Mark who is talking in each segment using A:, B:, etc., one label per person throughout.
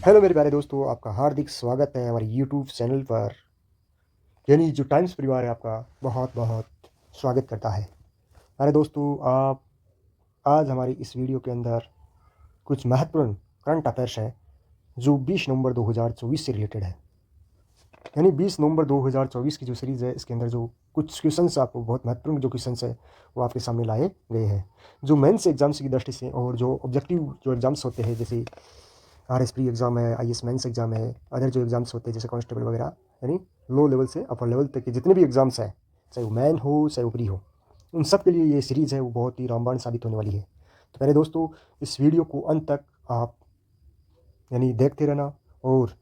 A: Hello मेरे प्यारे दोस्तों, आपका हार्दिक स्वागत है हमारे यूट्यूब चैनल पर। यानी जो टाइम्स परिवार है आपका बहुत बहुत स्वागत करता है। अरे दोस्तों, आप आज हमारी इस वीडियो के अंदर कुछ महत्वपूर्ण करंट अफेयर्स है जो 20 नवंबर 2024 से रिलेटेड है। यानी 20 नवंबर 2024 की जो सीरीज़ है, इसके अंदर जो कुछ क्वेश्चंस आपको बहुत महत्वपूर्ण जो क्वेश्चंस है वो आपके सामने लाए गए हैं, जो मेंस एग्जाम्स की दृष्टि से और जो ऑब्जेक्टिव जो एग्जाम्स होते हैं, जैसे आरएसपी एग्ज़ाम है, आईएएस मेंस एग्ज़ाम है, अदर जो एग्ज़ाम्स होते हैं जैसे कांस्टेबल वगैरह, यानी लो लेवल से अपर लेवल तक के जितने भी एग्ज़ाम्स हैं, चाहे वो मैन हो चाहे वो प्री हो, उन सब के लिए ये सीरीज़ है वो बहुत ही रामबाण साबित होने वाली है। तो पहले दोस्तों, इस वीडियो को अंत तक आप यानी देखते रहना और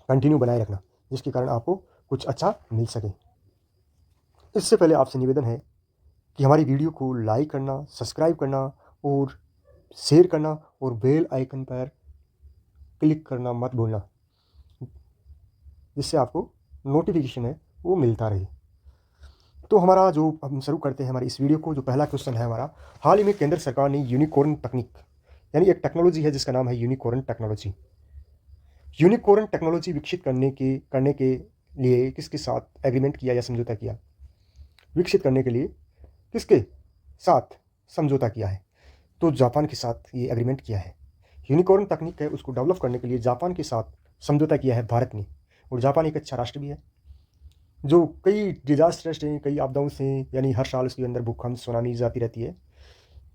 A: कंटिन्यू बनाए रखना, जिसके कारण आपको कुछ अच्छा मिल सके। इससे पहले आपसे निवेदन है कि हमारी वीडियो को लाइक करना, सब्सक्राइब करना और शेयर करना और बेल आइकन पर क्लिक करना मत भूलना, जिससे आपको नोटिफिकेशन है वो मिलता रहे। तो हमारा जो हम शुरू करते हैं हमारी इस वीडियो को, जो पहला क्वेश्चन है हमारा, हाल ही में केंद्र सरकार ने यूनिकॉर्न तकनीक यानी एक टेक्नोलॉजी है जिसका नाम है यूनिकॉर्न टेक्नोलॉजी। यूनिकॉर्न टेक्नोलॉजी विकसित करने के लिए किसके साथ एग्रीमेंट किया या समझौता किया? विकसित करने के लिए किसके साथ समझौता किया है? तो जापान के साथ ये एग्रीमेंट किया है। यूनिकॉर्न तकनीक है उसको डेवलप करने के लिए जापान के साथ समझौता किया है भारत ने। और जापान एक अच्छा राष्ट्र भी है जो कई डिजास्टर्स हैं, कई आपदाओं से, यानी हर साल उसके अंदर भूकंप सुनामी जाती रहती है,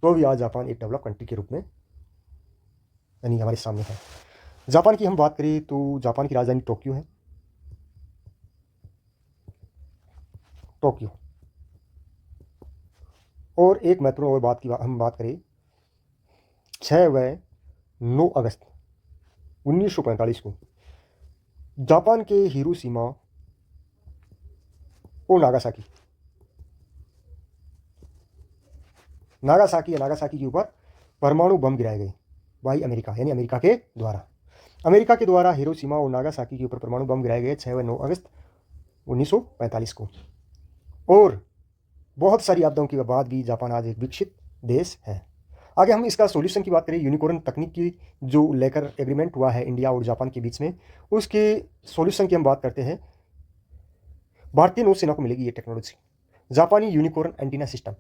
A: तो भी आज जापान एक डेवलप कंट्री के रूप में यानी हमारे सामने है। जापान की हम बात करें तो जापान की राजधानी टोक्यो है। टोक्यो। और एक महत्वपूर्ण और बात की हम बात करें, 6 व 9 अगस्त 1945 को जापान के हिरोशिमा और नागासाकी के ऊपर परमाणु बम गिराए गए बाई अमेरिका, यानी अमेरिका के द्वारा हिरोशिमा और नागासाकी के ऊपर परमाणु बम गिराए गए 6 व 9 अगस्त 1945 को। और बहुत सारी आपदाओं के बाद भी जापान आज एक विकसित देश है। आगे हम इसका सॉल्यूशन की बात करें, यूनिकॉर्न तकनीक की जो लेकर एग्रीमेंट हुआ है इंडिया और जापान के बीच में, उसके सॉल्यूशन की हम बात करते हैं। भारतीय नौसेना को मिलेगी ये टेक्नोलॉजी, जापानी यूनिकॉर्न एंटीना सिस्टम।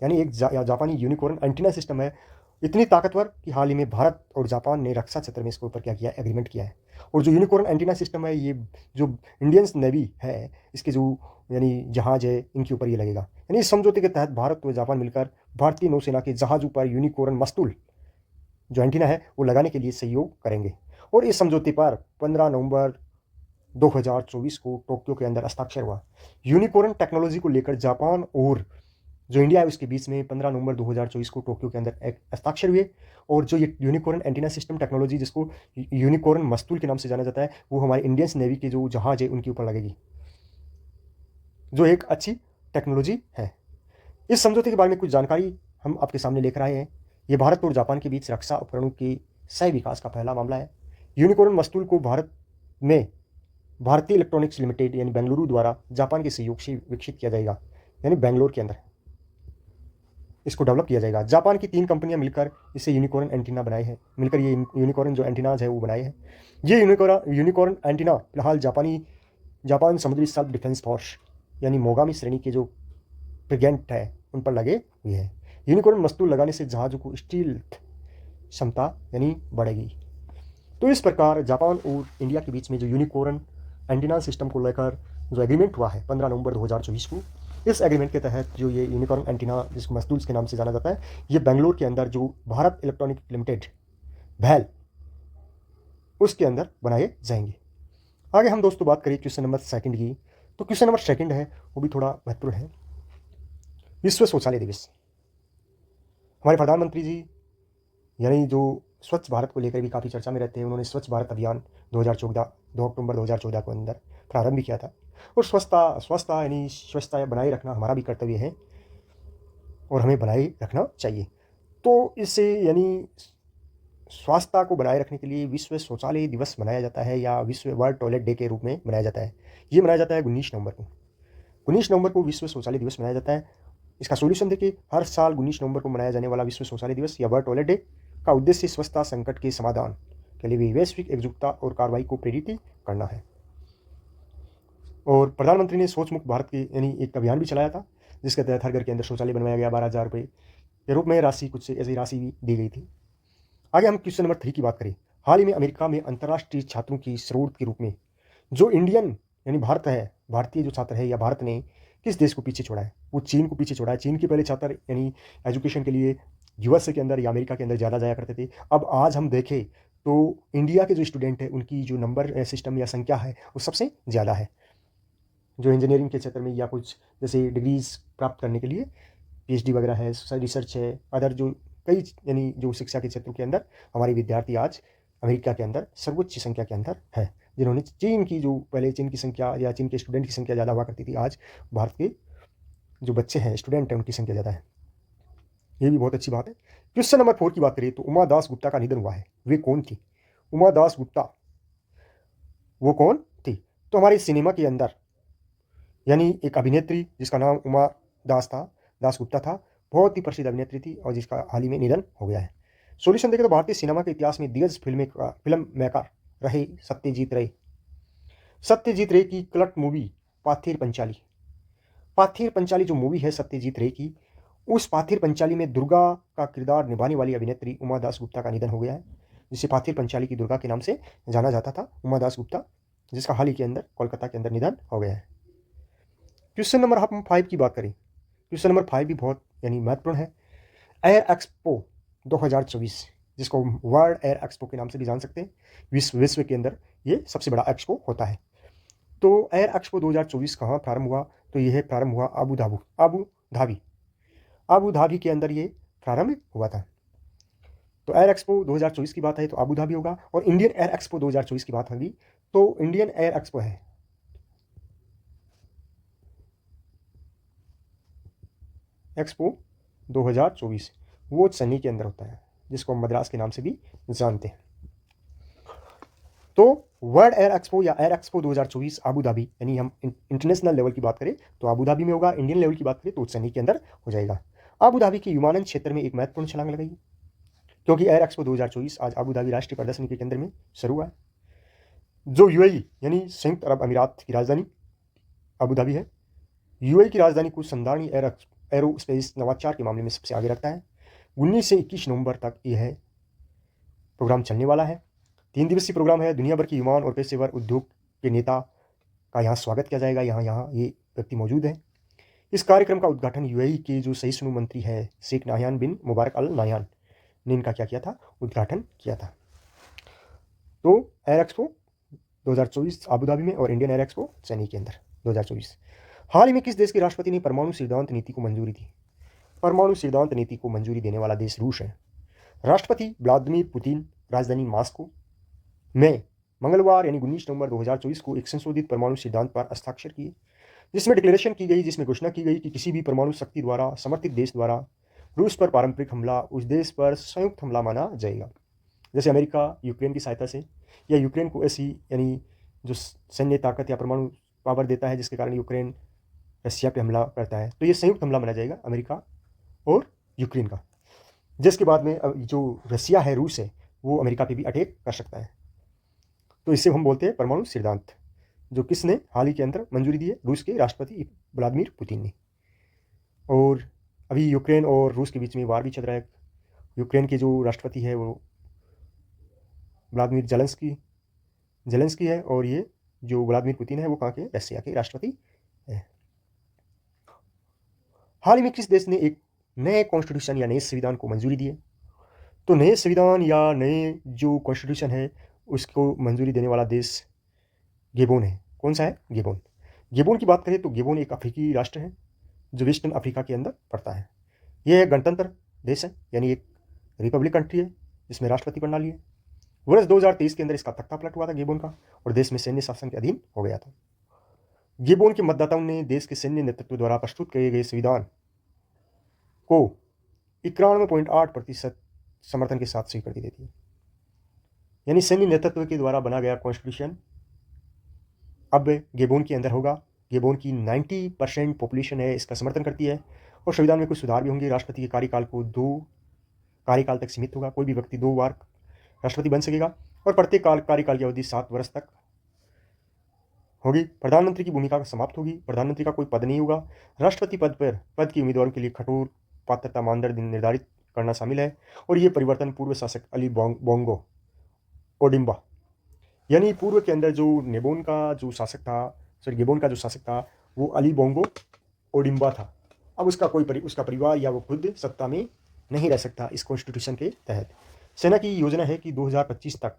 A: यानी एक जापानी यूनिकॉर्न एंटीना सिस्टम है, इतनी ताकतवर कि हाल ही में भारत और जापान ने रक्षा क्षेत्र में इसके ऊपर क्या किया, एग्रीमेंट किया है। और जो यूनिकॉर्न एंटीना सिस्टम है, ये जो इंडियन नेवी है, इसके जो यानी जहाज है, इनके ऊपर ये लगेगा। यानी इस समझौते के तहत भारत और जापान मिलकर भारतीय नौसेना के जहाजों पर यूनिकॉर्न मस्तूल जो एंटीना है वो लगाने के लिए सहयोग करेंगे। और इस समझौते पर 15 नवंबर 2024 को टोक्यो के अंदर हस्ताक्षर हुआ। यूनिकॉर्न टेक्नोलॉजी को लेकर जापान और जो इंडिया है उसके बीच में 15 नवंबर 2024 को टोक्यो के अंदर एक हस्ताक्षर हुए। और जो ये यूनिकॉर्न एंटीना सिस्टम टेक्नोलॉजी, जिसको यूनिकॉर्न मस्तूल के नाम से जाना जाता है, वो हमारे इंडियन नेवी के जो जहाज है उनके ऊपर लगेगी, जो एक अच्छी टेक्नोलॉजी है। इस समझौते के बारे में कुछ जानकारी हम आपके सामने लेकर आए हैं। ये भारत और जापान के बीच रक्षा उपकरणों के सह विकास का पहला मामला है। यूनिकॉर्न मस्तूल को भारत में भारतीय इलेक्ट्रॉनिक्स लिमिटेड यानी बेंगलुरु द्वारा जापान के सहयोग से विकसित किया जाएगा, यानी बेंगलोर के अंदर इसको डेवलप किया जाएगा। जापान की 3 कंपनियां मिलकर इसे यूनिकॉर्न एंटीना बनाए हैं, मिलकर ये यूनिकॉर्न जो एंटीनाज है वो बनाए हैं। ये यूनिकॉर्न एंटीना फिलहाल जापान समुद्री सेल्फ डिफेंस फोर्स यानी मोगामी श्रेणी के जो ब्रिगेंट है उन पर लगे हुए हैं। यूनिकॉर्न मस्तूल लगाने से जहाज़ों को स्टील क्षमता यानी बढ़ेगी। तो इस प्रकार जापान और इंडिया के बीच में जो यूनिकॉर्न एंटीना सिस्टम को लेकर जो एग्रीमेंट हुआ है 15 नवंबर 2024 को, इस एग्रीमेंट के तहत जो ये यूनिकॉर्न एंटीना जिसको मस्तूल के नाम से जाना जाता है, ये बेंगलोर के अंदर जो भारत इलेक्ट्रॉनिक लिमिटेड भैल उसके अंदर बनाए जाएंगे। आगे हम दोस्तों बात करें क्वेश्चन नंबर सेकंड की, तो क्वेश्चन नंबर सेकंड है वो भी थोड़ा महत्वपूर्ण है। विश्व शौचालय दिवस। हमारे प्रधानमंत्री जी यानी जो स्वच्छ भारत को लेकर भी काफ़ी चर्चा में रहते हैं, उन्होंने स्वच्छ भारत अभियान 2014 2 अक्टूबर 2014 को अंदर प्रारंभ किया था। और स्वच्छता यानी स्वच्छता बनाए रखना हमारा भी कर्तव्य है और हमें बनाए रखना चाहिए। तो इससे यानी स्वास्थ्य को बनाए रखने के लिए विश्व शौचालय दिवस मनाया जाता है, या विश्व वर्ल्ड टॉयलेट डे के रूप में मनाया जाता है। ये मनाया जाता है 19 नवंबर को। 19 नवंबर को विश्व शौचालय दिवस मनाया जाता है। इसका सोल्यूशन देखिए, हर साल 19 नवंबर को मनाया जाने वाला विश्व शौचालय दिवस या वर्ल्ड टॉयलेट डे का उद्देश्य स्वच्छता संकट के समाधान के लिए भी वैश्विक एकजुटता और कार्रवाई को प्रेरित करना है। और प्रधानमंत्री ने सोच मुक्त भारत की यानी एक अभियान भी चलाया था, जिसके तहत हर घर के अंदर शौचालय बनवाया गया। 12,000 रुपये के रूप में राशि, कुछ ऐसी राशि भी दी गई थी। आगे हम क्वेश्चन नंबर 3 की बात करें। हाल ही में अमेरिका में अंतर्राष्ट्रीय छात्रों की शरोरत के रूप में जो इंडियन यानी भारत है, भारतीय जो छात्र है या भारत ने किस देश को पीछे छोड़ा है? वो चीन को पीछे छोड़ा है। चीन के पहले छात्र यानी एजुकेशन के लिए यूएसए के अंदर या अमेरिका के अंदर ज़्यादा जाया करते थे। अब आज हम देखें तो इंडिया के जो स्टूडेंट है उनकी जो नंबर सिस्टम या संख्या है वो सबसे ज़्यादा है। जो इंजीनियरिंग के क्षेत्र में या कुछ जैसे डिग्रीज प्राप्त करने के लिए पीएचडी वगैरह है, रिसर्च है, अदर जो कई यानी जो शिक्षा के क्षेत्रों के अंदर हमारे विद्यार्थी आज अमेरिका के अंदर सर्वोच्च संख्या के अंदर है। जिन्होंने चीन की जो पहले चीन की संख्या या चीन के स्टूडेंट की संख्या ज़्यादा हुआ करती थी, आज भारत के जो बच्चे हैं, स्टूडेंट हैं, उनकी संख्या ज़्यादा है। ये भी बहुत अच्छी बात है। क्वेश्चन नंबर 4 की बात करें तो उमा दास गुप्ता का निधन हुआ है। वे कौन थी? उमा दास गुप्ता वो कौन थी? तो हमारे सिनेमा के अंदर यानी एक अभिनेत्री जिसका नाम उमा दास गुप्ता था, बहुत ही प्रसिद्ध अभिनेत्री थी और जिसका हाल ही में निधन हो गया है। सॉल्यूशन देखें तो भारतीय सिनेमा के इतिहास में दिग्गज फिल्म मेकर रहे सत्यजीत रे की कल्ट मूवी पाथेर पंचाली जो मूवी है सत्यजीत रे की, उस पाथेर पंचाली में दुर्गा का किरदार निभाने वाली अभिनेत्री उमा दास गुप्ता का निधन हो गया है, जिसे पाथेर पंचाली की दुर्गा के नाम से जाना जाता था, उमा दास गुप्ता, जिसका हाल ही के अंदर कोलकाता के अंदर निधन हो गया है। क्वेश्चन नंबर हम 5 की बात करें। क्वेश्चन नंबर 5 भी बहुत यानी महत्वपूर्ण है। एयर एक्सपो 2024, जिसको वर्ल्ड एयर एक्सपो के नाम से भी जान सकते हैं, विश्व के अंदर ये सबसे बड़ा एक्सपो होता है। तो एयर एक्सपो 2024 कहाँ प्रारंभ हुआ? तो यह प्रारंभ हुआ आबू धाबी के अंदर ये प्रारंभ हुआ था। तो एयर एक्सपो 2024 की बात है तो आबू धाबी होगा, और इंडियन एयर एक्सपो 2024 की बात होगी तो इंडियन एयर एक्सपो है एक्सपो 2024, वो चेन्नई के अंदर होता है, जिसको हम मद्रास के नाम से भी जानते हैं। तो वर्ल्ड एयर एक्सपो या एयर एक्सपो 2024 आबू धाबी, यानी हम इंटरनेशनल लेवल की बात करें तो आबू धाबी में होगा, इंडियन लेवल की बात करें तो चेन्नई के अंदर हो जाएगा। आबू धाबी के विमानन क्षेत्र में एक महत्वपूर्ण छलांग लगाई, क्योंकि एयर एक्सपो 2024 आज आबू धाबी राष्ट्रीय प्रदर्शनी के केंद्र में शुरू हुआ है। जो यूएई यानी संयुक्त अरब अमीरात की राजधानी आबू धाबी है। यूएई की राजधानी को संदारणी एरोस्पेस नवाचार के मामले में सबसे आगे रखता है। 19 से 21 नवंबर तक यह प्रोग्राम चलने वाला है। 3 दिवसीय प्रोग्राम है। दुनिया भर के युवाओं और पेशेवर उद्योग के नेता का यहाँ स्वागत किया जाएगा। यहाँ ये व्यक्ति मौजूद है। इस कार्यक्रम का उद्घाटन यूएई के जो सहिष्णु मंत्री है शेख नाहयान बिन मुबारक अल नाहयान ने इनका क्या किया था? उद्घाटन किया था। तो एयर एक्सपो 2024 आबू धाबी में और इंडियन एयर एक्सपो चेन्नई के अंदर 2024। हाल ही में किस देश के राष्ट्रपति ने परमाणु सिद्धांत नीति को मंजूरी दी? परमाणु सिद्धांत नीति को मंजूरी देने वाला देश रूस है। राष्ट्रपति व्लादिमीर पुतिन राजधानी मॉस्को में मंगलवार यानी 19 नवंबर 2024 को एक संशोधित परमाणु सिद्धांत पर हस्ताक्षर किए, जिसमें डिक्लेरेशन की गई, जिसमें घोषणा की गई कि किसी भी परमाणु शक्ति द्वारा समर्थित देश द्वारा रूस पर पारंपरिक हमला उस देश पर संयुक्त हमला माना जाएगा। जैसे अमेरिका यूक्रेन की सहायता से या यूक्रेन को ऐसी यानी जो सैन्य ताकत या परमाणु पावर देता है जिसके कारण यूक्रेन रशिया पे हमला करता है, तो ये संयुक्त हमला माना जाएगा अमेरिका और यूक्रेन का, जिसके बाद में जो रशिया है, रूस है, वो अमेरिका पे भी अटैक कर सकता है। तो इससे हम बोलते हैं परमाणु सिद्धांत, जो किसने हाल ही के अंदर मंजूरी दी है? रूस के राष्ट्रपति व्लादिमीर पुतिन ने। और अभी यूक्रेन और रूस के बीच में वार भी चल रहा है। यूक्रेन के जो राष्ट्रपति है वो व्लादिमीर जेलेंस्की है, और ये जो व्लादिमीर पुतिन है वो कहाँ के? रशिया के राष्ट्रपति है। हाल ही में किस देश ने एक नए कॉन्स्टिट्यूशन या नए संविधान को मंजूरी दी है? तो नए संविधान या नए जो कॉन्स्टिट्यूशन है उसको मंजूरी देने वाला देश गेबोन है। कौन सा है? गेबोन। गेबोन की बात करें तो गेबोन एक अफ्रीकी राष्ट्र है जो वेस्टर्न अफ्रीका के अंदर पड़ता है। यह एक गणतंत्र देश है, यानी एक रिपब्लिक कंट्री है जिसमें राष्ट्रपति प्रणाली है। वर्ष 2023 के अंदर इसका तख्ता पलट हुआ था गेबोन का, और देश में सैन्य शासन के अधीन हो गया था। गेबोन के मतदाताओं ने देश के सैन्य नेतृत्व द्वारा प्रस्तुत किए गए संविधान को 91.8% समर्थन के साथ स्वीकृति देती है। यानी सैन्य नेतृत्व के द्वारा बना गया कॉन्स्टिट्यूशन अब गेबोन के अंदर होगा। गेबोन की 90% पॉपुलेशन है इसका समर्थन करती है, और संविधान में कुछ सुधार भी होंगे। राष्ट्रपति के कार्यकाल को 2 कार्यकाल तक सीमित होगा। कोई भी व्यक्ति 2 बार राष्ट्रपति बन सकेगा, और प्रत्येक कार्यकाल की अवधि 7 वर्ष तक होगी। प्रधानमंत्री की भूमिका समाप्त होगी। प्रधानमंत्री का कोई पद नहीं होगा। राष्ट्रपति पद के उम्मीदवारों के लिए कठोर पात्रता मानदंड निर्धारित करना शामिल है। और ये परिवर्तन पूर्व शासक अली बोंगो ओडिम्बा, यानी पूर्व के अंदर जो गेबोन का जो शासक था वो अली बोंगो ओडिम्बा था। अब उसका परिवार या वो खुद सत्ता में नहीं रह सकता इस कॉन्स्टिट्यूशन के तहत। सेना की योजना है कि 2025 तक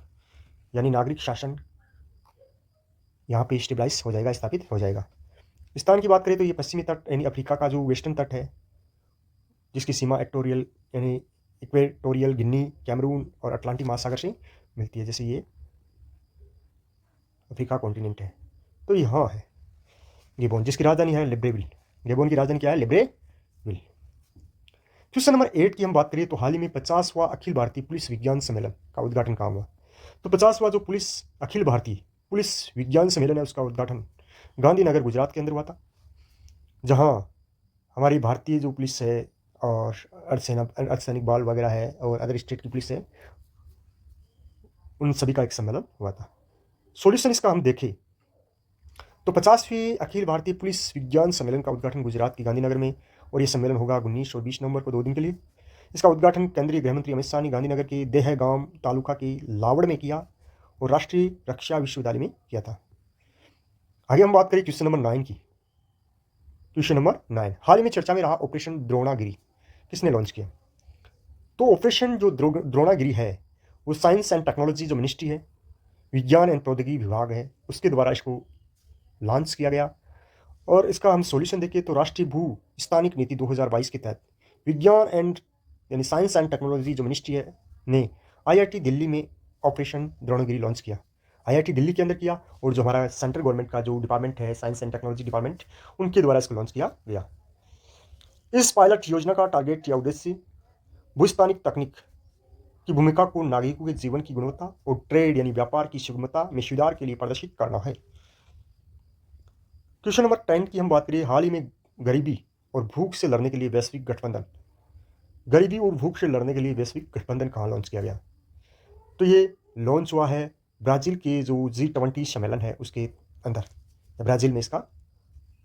A: यानी नागरिक शासन यहाँ पे स्टेबलाइज हो जाएगा, स्थापित हो जाएगा। स्थान की बात करें तो ये पश्चिमी तट यानी अफ्रीका का जो वेस्टर्न तट है, जिसकी सीमा इक्वेटोरियल गिनी, कैमरून और अटलांटिक महासागर से मिलती है। जैसे ये अफ्रीका कॉन्टिनेंट है, तो यहाँ है गेबोन, जिसकी राजधानी है लिब्रेविल। गेबोन की राजधानी क्या है? लिब्रेविल। क्वेश्चन नंबर 8 की हम बात करें तो हाल ही में 50वां अखिल भारतीय पुलिस विज्ञान सम्मेलन का उद्घाटन कहाँ हुआ? तो 50वां जो अखिल भारतीय पुलिस विज्ञान सम्मेलन है उसका उद्घाटन गांधीनगर गुजरात के अंदर हुआ था, जहाँ हमारी भारतीय जो पुलिस है और अर्धसैनिक बल वगैरह है और अदर स्टेट की पुलिस है, उन सभी का एक सम्मेलन हुआ था। सॉल्यूशन इसका हम देखें तो 50वीं अखिल भारतीय पुलिस विज्ञान सम्मेलन का उद्घाटन गुजरात के गांधीनगर में, और ये सम्मेलन होगा 19 और 20 नवंबर को 2 दिन के लिए। इसका उद्घाटन केंद्रीय गृहमंत्री अमित शाह ने गांधीनगर के देहगांव तालुका के लावड़ में किया और राष्ट्रीय रक्षा विश्वविद्यालय में किया था। आगे हम बात करें क्वेश्चन नंबर 9 की। क्वेश्चन नंबर 9, हाल ही में चर्चा में रहा ऑपरेशन द्रोणागिरी किसने लॉन्च किया? तो ऑपरेशन जो द्रोणागिरी है वो साइंस एंड टेक्नोलॉजी जो मिनिस्ट्री है, विज्ञान एंड प्रौद्योगिकी विभाग है, उसके द्वारा इसको लॉन्च किया गया। और इसका हम सॉल्यूशन देखें तो राष्ट्रीय भू स्थानिक नीति 2022 के तहत विज्ञान एंड यानी साइंस एंड टेक्नोलॉजी जो मिनिस्ट्री है ने IIT दिल्ली में ऑपरेशन द्रोणागिरी लॉन्च किया। IIT दिल्ली के अंदर किया, और जो हमारा सेंट्रल गवर्नमेंट का जो डिपार्टमेंट है साइंस एंड टेक्नोलॉजी डिपार्टमेंट, उनके द्वारा इसको लॉन्च किया गया। इस पायलट योजना का टारगेट या उद्देश्य भूस्थानिक तकनीक की भूमिका को नागरिकों के जीवन की गुणवत्ता और ट्रेड यानी व्यापार की सुगमता में सुधार के लिए प्रदर्शित करना है। क्वेश्चन नंबर 10 की हम बात करें, हाल ही में गरीबी और भूख से लड़ने के लिए वैश्विक गठबंधन कहाँ लॉन्च किया गया? तो ये लॉन्च हुआ है ब्राज़ील के जो G20 सम्मेलन है उसके अंदर। ब्राज़ील में इसका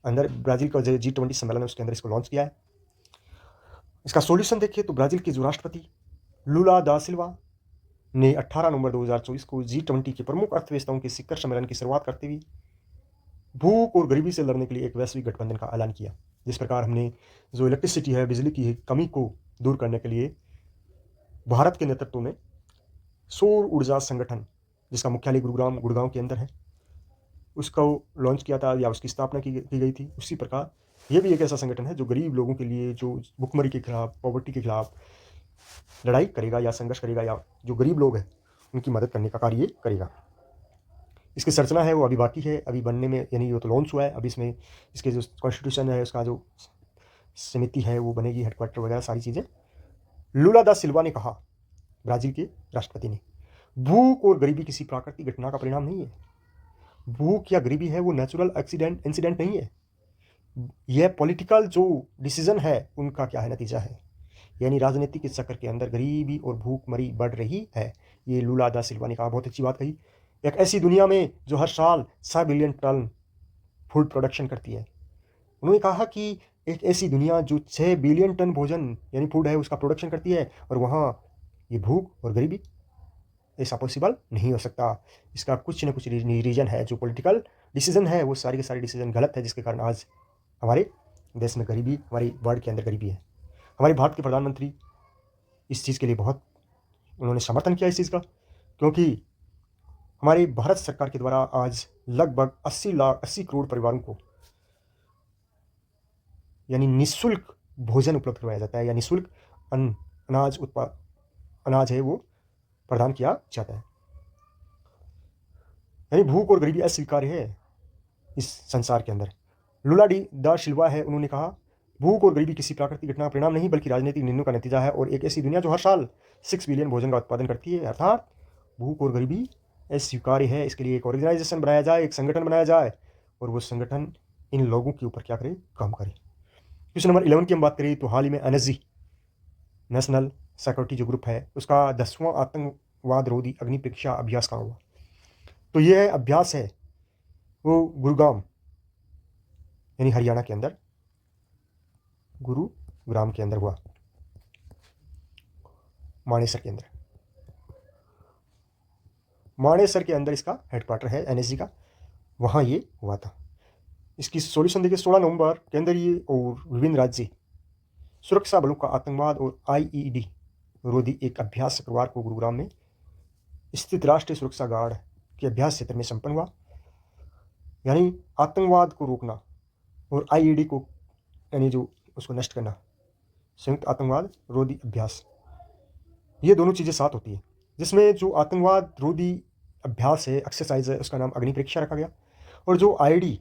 A: अंदर ब्राज़ील का जो G20 सम्मेलन है उसके अंदर इसको लॉन्च किया है। इसका सॉल्यूशन देखिए तो ब्राज़ील के जो राष्ट्रपति लूला दा सिल्वा ने 18 नवंबर 2024 को G20 के प्रमुख अर्थव्यवस्थाओं के शिखर सम्मेलन की शुरुआत करते हुए भूख और गरीबी से लड़ने के लिए एक वैश्विक गठबंधन का ऐलान किया। जिस प्रकार हमने जो इलेक्ट्रिसिटी है, बिजली की कमी को दूर करने के लिए भारत के नेतृत्व में सौर ऊर्जा संगठन, जिसका मुख्यालय गुड़गांव के अंदर है, उसको लॉन्च किया था या उसकी स्थापना की गई थी, उसी प्रकार ये भी एक ऐसा संगठन है जो गरीब लोगों के लिए, जो भुखमरी के खिलाफ, पॉवर्टी के खिलाफ लड़ाई करेगा या संघर्ष करेगा, या जो गरीब लोग हैं उनकी मदद करने का कार्य करेगा। इसकी संरचना है वो अभी बाकी है, अभी बनने में, यानी वो तो लॉन्च हुआ है, अभी इसमें इसके जो कॉन्स्टिट्यूशन है, उसका जो समिति है वो बनेगी, हेडक्वार्टर वगैरह सारी चीज़ें। लूला दा सिल्वा ने कहा, ब्राज़ील के राष्ट्रपति ने, भूख और गरीबी किसी प्राकृतिक घटना का परिणाम नहीं है। भूख या गरीबी है वो नेचुरल इंसिडेंट नहीं है। यह पॉलिटिकल जो डिसीजन है उनका क्या है, नतीजा है। यानी राजनीतिक इस चक्कर के अंदर गरीबी और भूखमरी बढ़ रही है। ये लूला दा सिल्वा ने कहा, बहुत अच्छी बात कही। एक ऐसी दुनिया में जो हर साल 6 बिलियन टन फूड प्रोडक्शन करती है, उन्होंने कहा कि एक ऐसी दुनिया जो 6 बिलियन टन भोजन यानी फूड है उसका प्रोडक्शन करती है, और वहाँ ये भूख और गरीबी, ऐसा पॉसिबल नहीं हो सकता। इसका कुछ न कुछ रीजन है। जो पॉलिटिकल डिसीजन है वो सारे के सारे डिसीजन गलत है, जिसके कारण आज हमारे देश में गरीबी, हमारी वर्ल्ड के अंदर गरीबी है। हमारे भारत के प्रधानमंत्री इस चीज़ के लिए बहुत उन्होंने समर्थन किया इस चीज़ का, क्योंकि हमारी भारत सरकार के द्वारा आज लगभग 80 करोड़ परिवारों को यानी निःशुल्क भोजन उपलब्ध करवाया जाता है, या निःशुल्क अनाज है वो प्रदान किया जाता है। यानी भूख और गरीबी अस्वीकार्य है इस संसार के अंदर। लूला दा सिल्वा है, उन्होंने कहा, भूख और गरीबी किसी प्राकृतिक घटना का परिणाम नहीं बल्कि राजनीतिक निर्णयों का नतीजा है, और एक ऐसी दुनिया जो हर साल 6 बिलियन भोजन का उत्पादन करती है। अर्थात भूख और गरीबी अस्वीकार्य है। इसके लिए एक ऑर्गेनाइजेशन बनाया जाए, एक संगठन बनाया जाए, और वो संगठन इन लोगों के ऊपर क्या करे, काम करे। क्वेश्चन नंबर 11 की हम बात करें तो हाल ही में NSG नेशनल सिक्योरिटी जो ग्रुप है उसका 10वां आतंकवाद रोधी अग्नि परीक्षा अभ्यास कहाँ हुआ? तो यह अभ्यास है वो गुरुग्राम यानी हरियाणा के अंदर, गुरुग्राम के अंदर हुआ, मानेसर के अंदर। मानेसर के अंदर इसका हेडक्वार्टर है एनएसजी का, वहाँ ये हुआ था। इसकी सॉल्यूशन देखिए 16 नवंबर केंद्रीय और विभिन्न राज्य सुरक्षा बलों का आतंकवाद और आईईडी रोधी एक अभ्यास शुक्रवार को गुरुग्राम में स्थित राष्ट्रीय सुरक्षा गार्ड के अभ्यास क्षेत्र में संपन्न हुआ। यानी आतंकवाद को रोकना और आईईडी को यानी जो उसको नष्ट करना, संयुक्त आतंकवाद रोधी अभ्यास, ये दोनों चीज़ें साथ होती है। जिसमें जो आतंकवाद रोधी अभ्यास है, एक्सरसाइज है, उसका नाम अग्नि परीक्षा रखा गया, और जो आईडी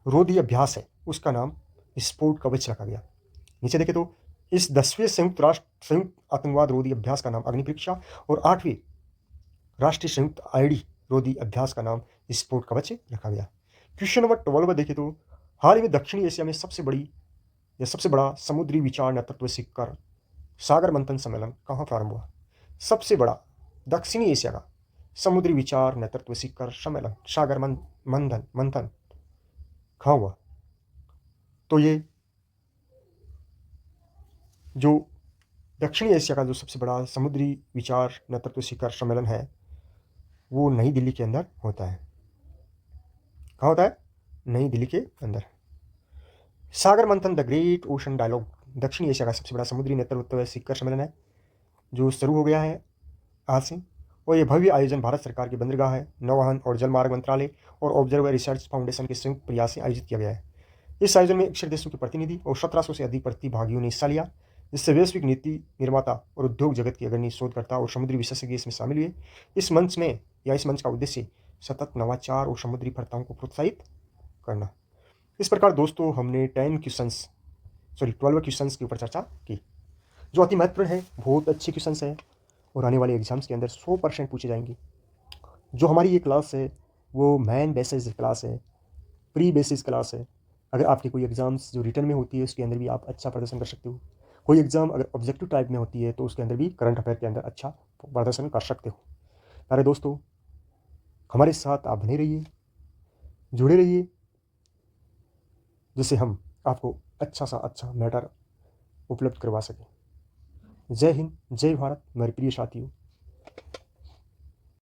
A: रोधी अभ्यास है उसका नाम स्फोट कवच रखा गया। नीचे देखें तो इस 10वें संयुक्त आतंकवाद रोधी अभ्यास का नाम अग्नि परीक्षा और 8वें राष्ट्रीय संयुक्त आईडी रोधी अभ्यास का नाम स्फोट कवच रखा गया। क्वेश्चन नंबर 12 देखें तो हाल ही में दक्षिणी एशिया में सबसे बड़ा समुद्री विचार नेतृत्व शिखर सागर मंथन सम्मेलन कहाँ प्रारंभ हुआ? सबसे बड़ा दक्षिणी एशिया का समुद्री विचार नेतृत्व शिखर सम्मेलन सागर मंथन कहाँ हुआ? तो ये जो दक्षिणी एशिया का जो सबसे बड़ा समुद्री विचार नेतृत्व शिखर सम्मेलन है वो नई दिल्ली के अंदर होता है। कहाँ होता है? नई दिल्ली के अंदर। सागर मंथन द ग्रेट ओशन डायलॉग दक्षिणी एशिया का सबसे बड़ा समुद्री नेतृत्व शिखर सम्मेलन है जो शुरू हो गया है आज से, और ये भव्य आयोजन भारत सरकार की बंदरगाह है, नौवहन और जलमार्ग मंत्रालय और ऑब्जर्वर रिसर्च फाउंडेशन के संयुक्त प्रयास से आयोजित किया गया है। इस आयोजन में 61 देशों के प्रतिनिधि और 1700 से अधिक प्रतिभागियों ने हिस्सा लिया, जिससे वैश्विक नीति निर्माता और उद्योग जगत के अग्रणी शोधकर्ता और समुद्री विशेषज्ञ इसमें शामिल हुए। इस मंच का उद्देश्य सतत नवाचार और समुद्री वार्ताओं को प्रोत्साहित करना। इस प्रकार दोस्तों हमने 12 क्वेश्चंस के ऊपर चर्चा की, जो अति महत्वपूर्ण है, बहुत अच्छे क्वेश्चंस हैं और आने वाले एग्जाम्स के अंदर 100% पूछे जाएंगे। जो हमारी ये क्लास है वो मेन बेसिस क्लास है, प्री बेसिस क्लास है। अगर आपके कोई एग्जाम्स जो रिटर्न में होती है उसके अंदर भी आप अच्छा प्रदर्शन कर सकते हो, कोई एग्जाम अगर ऑब्जेक्टिव टाइप में होती है तो उसके अंदर भी करंट अफेयर के अंदर अच्छा प्रदर्शन कर सकते हो। प्यारे दोस्तों, हमारे साथ आप बने रहिए, जुड़े रहिए, जिससे हम आपको अच्छा सा अच्छा मैटर उपलब्ध करवा सकें। जय हिंद, जय भारत मेरे प्रिय साथियों।